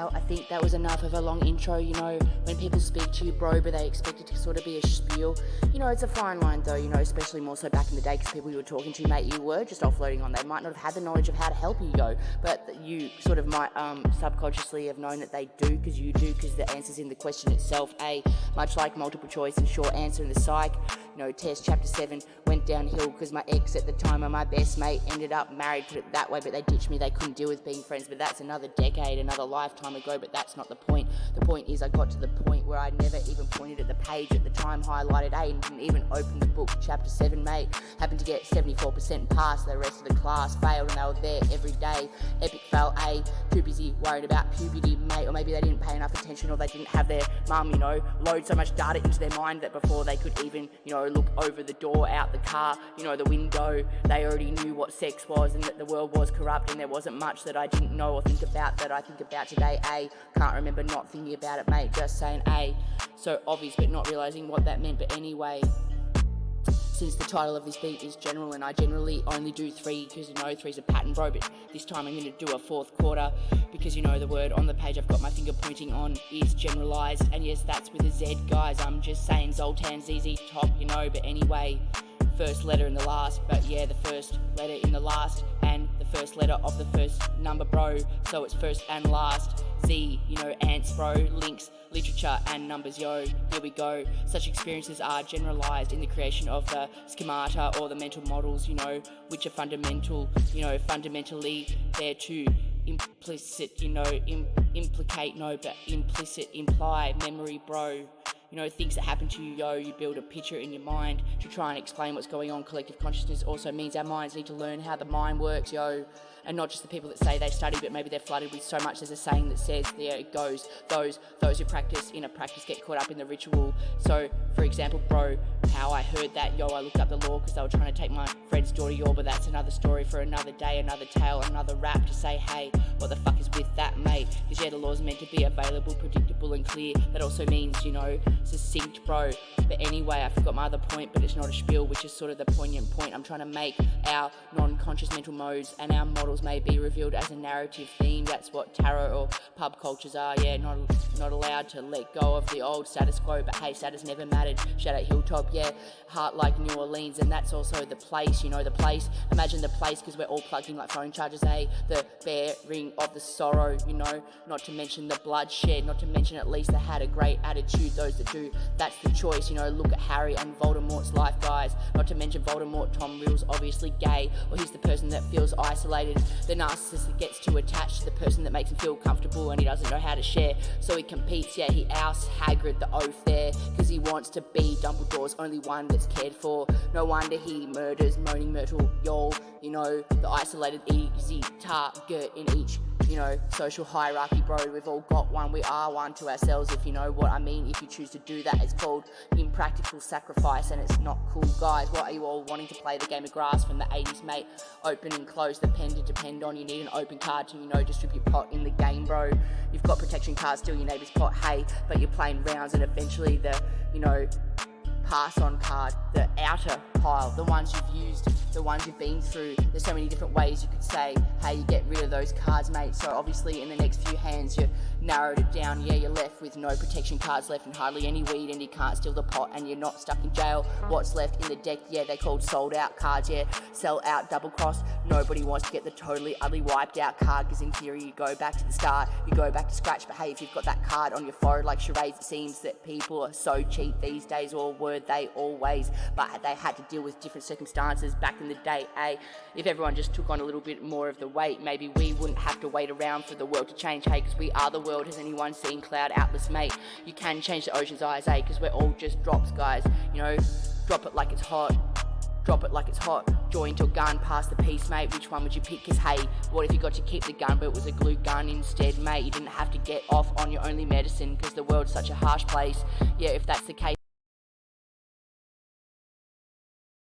Well, I think that was enough of a long intro. You know, when people speak to you, bro, but they expect it to sort of be a spiel. You know, it's a fine line though, you know, especially more so back in the day, because people you were talking to, mate, you were just offloading on. They might not have had the knowledge of how to help you, yo, but you sort of might subconsciously have known that they do, because you do, because the answer's in the question itself. Much like multiple choice and short answer in the psych, you know, test chapter 7 went downhill because my ex at the time and my best mate ended up married, put it that way, but they ditched me. They couldn't deal with being friends, but that's another decade, another lifetime ago, but that's not the point. The point is I got to the point where I never even pointed at the page at the time, highlighted A, and didn't even open the book. Chapter 7, mate, happened to get 74% and passed. The rest of the class failed and they were there every day. Epic fail A, too busy worried about puberty, mate, or maybe they didn't pay enough attention, or they didn't have their mum, you know, load so much data into their mind that before they could even, you know, look over the door, out the car, you know, the window, they already knew what sex was and that the world was corrupt, and there wasn't much that I didn't know or think about that I think about today. Can't remember not thinking about it, mate, just saying so obvious but not realising what that meant. But anyway, since the title of this beat is general and I generally only do 3 because, you know, 3's a pattern, bro, but this time I'm going to do a 4th quarter because, you know, the word on the page I've got my finger pointing on is generalised, and yes, that's with a Z, guys. I'm just saying Zoltan, ZZ Top, you know, but anyway, first letter in the last, but yeah, the first letter in the last and the first letter of the first number, bro, so it's first and last. Z, you know, ants, bro, links, literature and numbers, yo, here we go. Such experiences are generalized in the creation of the schemata or the mental models, you know, which are fundamental, you know, fundamentally there to implicit, you know, implicate, no, but implicit, imply memory, bro. You know, things that happen to you, yo, you build a picture in your mind to try and explain what's going on. Collective consciousness also means our minds need to learn how the mind works, yo. And not just the people that say they study, but maybe they're flooded with so much. There's a saying that says, there it goes, those who practice in a practice get caught up in the ritual. So, for example, bro, how I heard that, yo, I looked up the law because they were trying to take my friend's daughter, yo, but that's another story for another day, another tale, another rap to say, hey, what the fuck is with that, mate? Because yeah, the law's meant to be available, predictable and clear. That also means, you know, succinct, bro. But anyway, I forgot my other point, but it's not a spiel, which is sort of the poignant point I'm trying to make. Our non-conscious mental modes and our models may be revealed as a narrative theme. That's what tarot or pub cultures are, yeah, not allowed to let go of the old status quo, but hey, status never mattered. Shout out Hilltop, yeah, heart like New Orleans, and that's also the place, you know, the place. Imagine the place, because we're all plugged in like phone chargers, the bearing of the sorrow, you know, not to mention the bloodshed, not to mention at least they had a great attitude, those that do, that's the choice, you know, look at Harry and Voldemort's life, guys, not to mention Voldemort, Tom Riddle's obviously gay, or he's the person that feels isolated, the narcissist that gets too attached to the person that makes him feel comfortable and he doesn't know how to share, so he competes, yeah, he ousts Hagrid the oath there, because he wants to be Dumbledore's only one that's cared for. No wonder he murders Moaning Myrtle, y'all, you know, the isolated easy target in each, you know, social hierarchy, bro. We've all got one, we are one to ourselves, if you know what I mean. If you choose to do that, it's called impractical sacrifice, and it's not cool, guys. What are you all wanting to play the game of grass from the 80s, mate? Open and close, the pen to depend on. You need an open card to, you know, distribute pot in the game, bro. You've got protection cards, steal your neighbour's pot, hey, but you're playing rounds, and eventually the, you know, pass on card, the outer pile, the ones you've used, the ones you've been through. There's so many different ways you could say, hey, you get rid of those cards, mate. So obviously in the next few hands you narrowed it down, yeah, you're left with no protection cards left and hardly any weed, and you can't steal the pot and you're not stuck in jail. What's left in the deck, yeah, they're called sold out cards, yeah, sell out, double cross. Nobody wants to get the totally ugly wiped out card, because in theory you go back to the start, you go back to scratch. But hey, if you've got that card on your forehead like charades, it seems that people are so cheap these days, or were they always? But they had to deal with different circumstances back in the day, If everyone just took on a little bit more of the weight, maybe we wouldn't have to wait around for the world to change, hey, because we are the world. Has anyone seen Cloud Atlas, mate? You can change the ocean's eyes, because we're all just drops, guys, you know, drop it like it's hot. Drop it like it's hot. Join to a gun, pass the piece, mate. Which one would you pick? Cause hey, what if you got to keep the gun but it was a glue gun instead, mate? You didn't have to get off on your only medicine, cause the world's such a harsh place. Yeah, if that's the case,